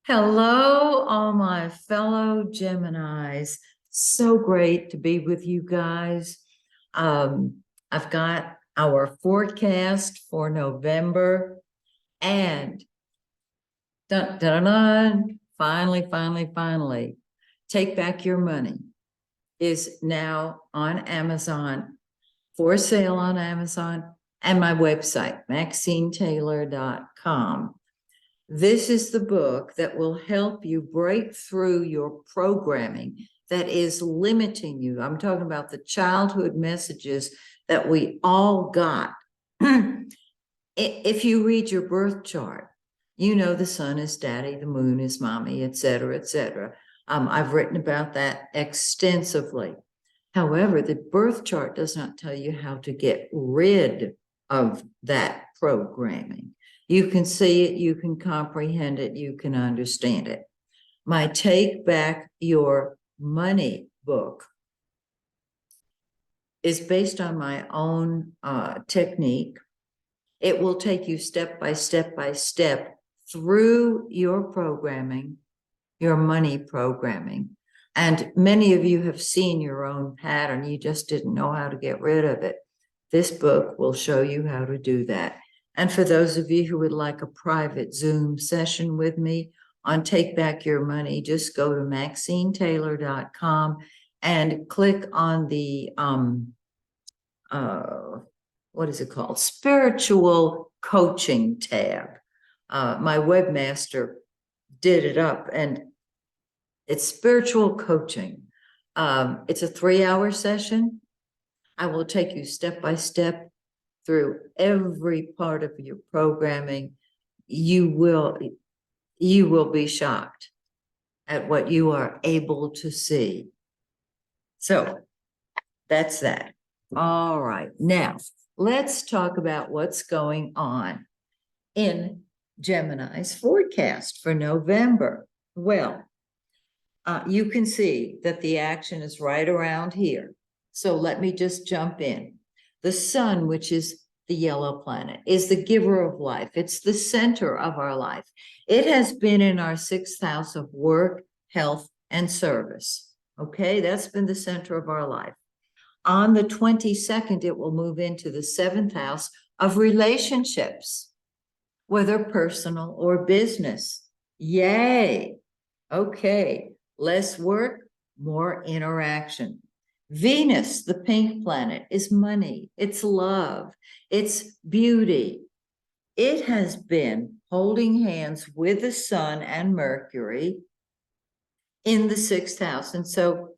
Hello, all my fellow Geminis. So great to be with you guys. I've got our forecast for November and dun, dun, dun, finally, Take Back Your Money is now on Amazon, for sale on Amazon, and my website, MaxineTaylor.com. This is the book that will help you break through your programming that is limiting you. I'm talking about the childhood messages that we all got. If you read your birth chart, you know the sun is daddy, the moon is mommy, et cetera, et cetera. I've written about that extensively. However, the birth chart does not tell you how to get rid of that programming. You can see it, you can comprehend it, you can understand it. My Take Back Your Money book is based on my own technique. It will take you step by step through your programming, your money programming. And many of you have seen your own pattern. You just didn't know how to get rid of it. This book will show you how to do that. And for those of you who would like a private Zoom session with me on Take Back Your Money, just go to MaxineTaylor.com and click on the, what is it called? Spiritual Coaching tab. My webmaster did it up, and it's spiritual coaching. It's a 3-hour session. I will take you step by step through every part of your programming. You will be shocked at what you are able to see. So that's that. All right, now let's talk about what's going on in Gemini's forecast for November. Well, you can see that the action is right around here. So let me just jump in. The sun, which is the yellow planet, is the giver of life. It's the center of our life. It has been in our 6th house of work, health, and service. Okay, that's been the center of our life. On the 22nd, it will move into the 7th house of relationships, whether personal or business. Yay. Okay, less work, more interaction. Venus, the pink planet, is money, it's love, it's beauty. It has been holding hands with the sun and Mercury in the 6th house. And so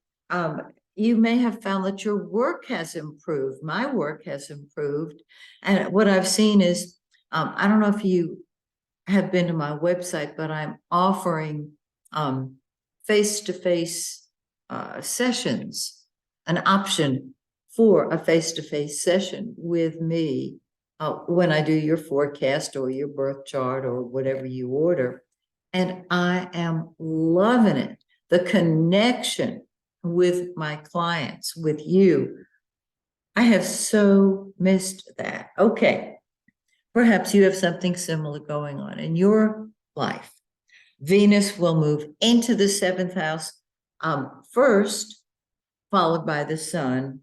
you may have found that your work has improved. My work has improved. And what I've seen is, I don't know if you have been to my website, but I'm offering face-to-face sessions, an option for a face-to-face session with me when I do your forecast or your birth chart or whatever you order. And I am loving it. The connection with my clients, with you. I have so missed that. Okay. Perhaps you have something similar going on in your life. Venus will move into the 7th house first, followed by the sun,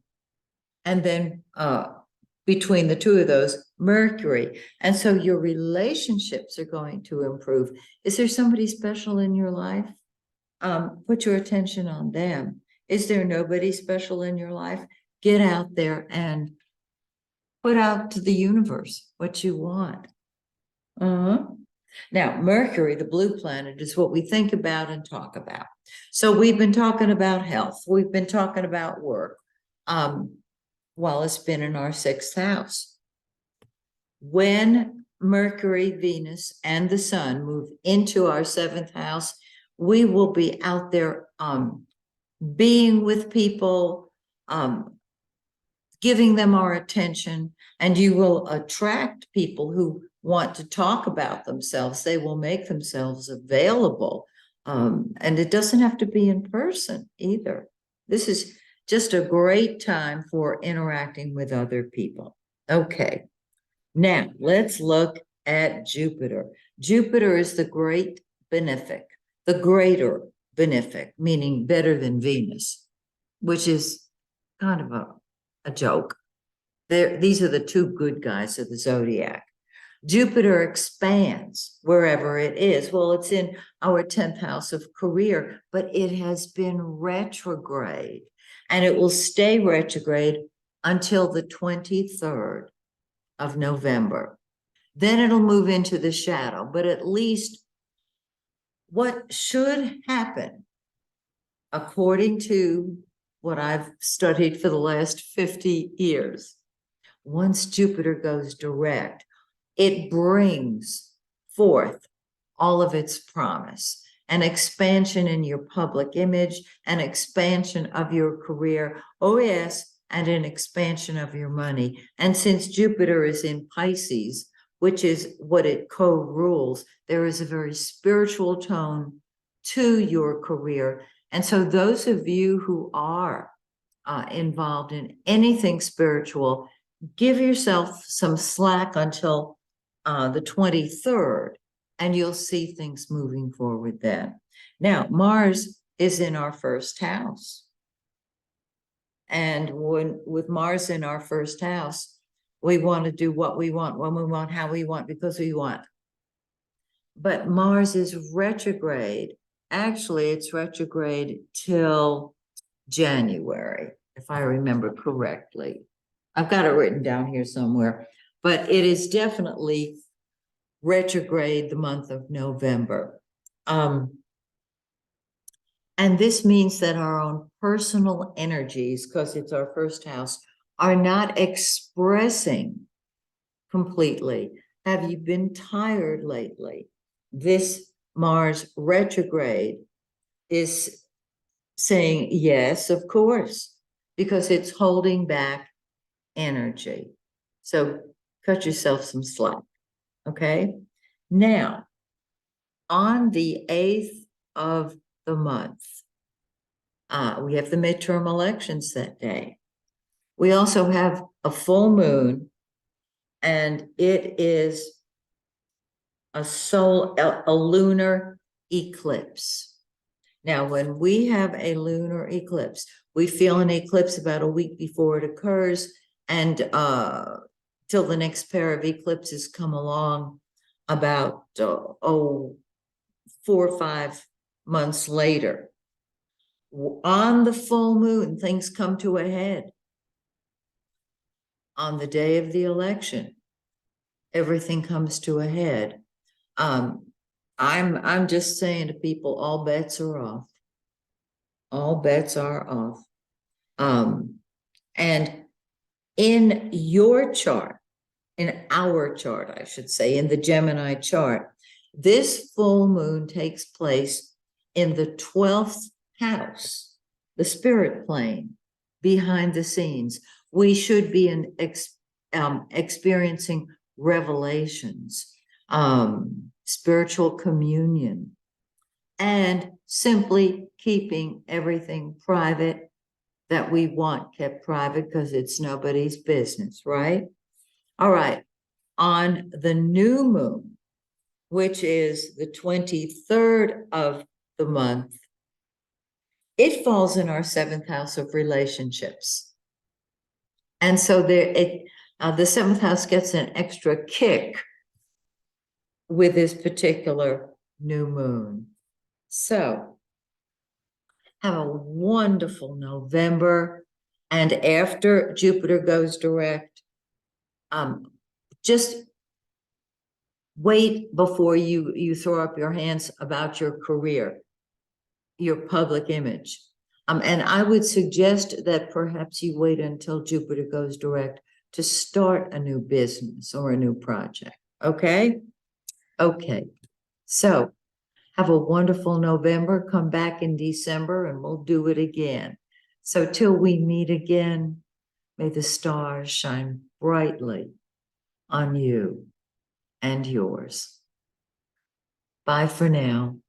and then between the two of those, Mercury. And so your relationships are going to improve. Is there somebody special in your life? Put your attention on them. Is there nobody special in your life? Get out there and put out to the universe what you want. Now, Mercury, the blue planet, is what we think about and talk about. So we've been talking about health. We've been talking about work while it's been in our 6th house. When Mercury, Venus, and the sun move into our 7th house, we will be out there being with people, giving them our attention, and you will attract people who want to talk about themselves. They will make themselves available. And it doesn't have to be in person either. This is just a great time for interacting with other people. Okay, now let's look at Jupiter. Jupiter is the great benefic, the greater benefic, meaning better than Venus, which is kind of a joke. These are the two good guys of the zodiac. Jupiter expands wherever it is. Well, it's in our 10th house of career, but it has been retrograde, and it will stay retrograde until the 23rd of November. Then it'll move into the shadow, but at least what should happen, according to what I've studied for the last 50 years, once Jupiter goes direct, it brings forth all of its promise, an expansion in your public image, an expansion of your career, oh yes, and an expansion of your money. And since Jupiter is in Pisces, which is what it co-rules, there is a very spiritual tone to your career. And so those of you who are involved in anything spiritual, give yourself some slack until the 23rd, and you'll see things moving forward then. Now, Mars is in our first house. And with Mars in our first house, we want to do what we want, when we want, how we want, because we want. But Mars is retrograde. Actually, it's retrograde till January, if I remember correctly. I've got it written down here somewhere, but it is definitely retrograde the month of November. And this means that our own personal energies, because it's our first house, are not expressing completely. Have you been tired lately? This Mars retrograde is saying, yes, of course, because it's holding back energy. So cut yourself some slack, okay? Now, on the 8th of the month, we have the midterm elections that day. We also have a full moon, and it is a lunar eclipse. Now, when we have a lunar eclipse, we feel an eclipse about a week before it occurs, and till the next pair of eclipses come along about 4 or 5 months later. On the full moon, things come to a head. On the day of the election, everything comes to a head. I'm just saying to people, all bets are off. All bets are off. And in your chart, in our chart, I should say, in the Gemini chart, this full moon takes place in the 12th house, the spirit plane, behind the scenes. We should be experiencing revelations, spiritual communion, and simply keeping everything private that we want kept private, because it's nobody's business, right? All right. On the new moon, which is the 23rd of the month, it falls in our 7th house of relationships. And so the 7th house gets an extra kick with this particular new moon. So have a wonderful November. And after Jupiter goes direct, just wait before you throw up your hands about your career, your public image. And I would suggest that perhaps you wait until Jupiter goes direct to start a new business or a new project. Okay? Okay. So have a wonderful November. Come back in December and we'll do it again. So till we meet again, may the stars shine brightly on you and yours. Bye for now.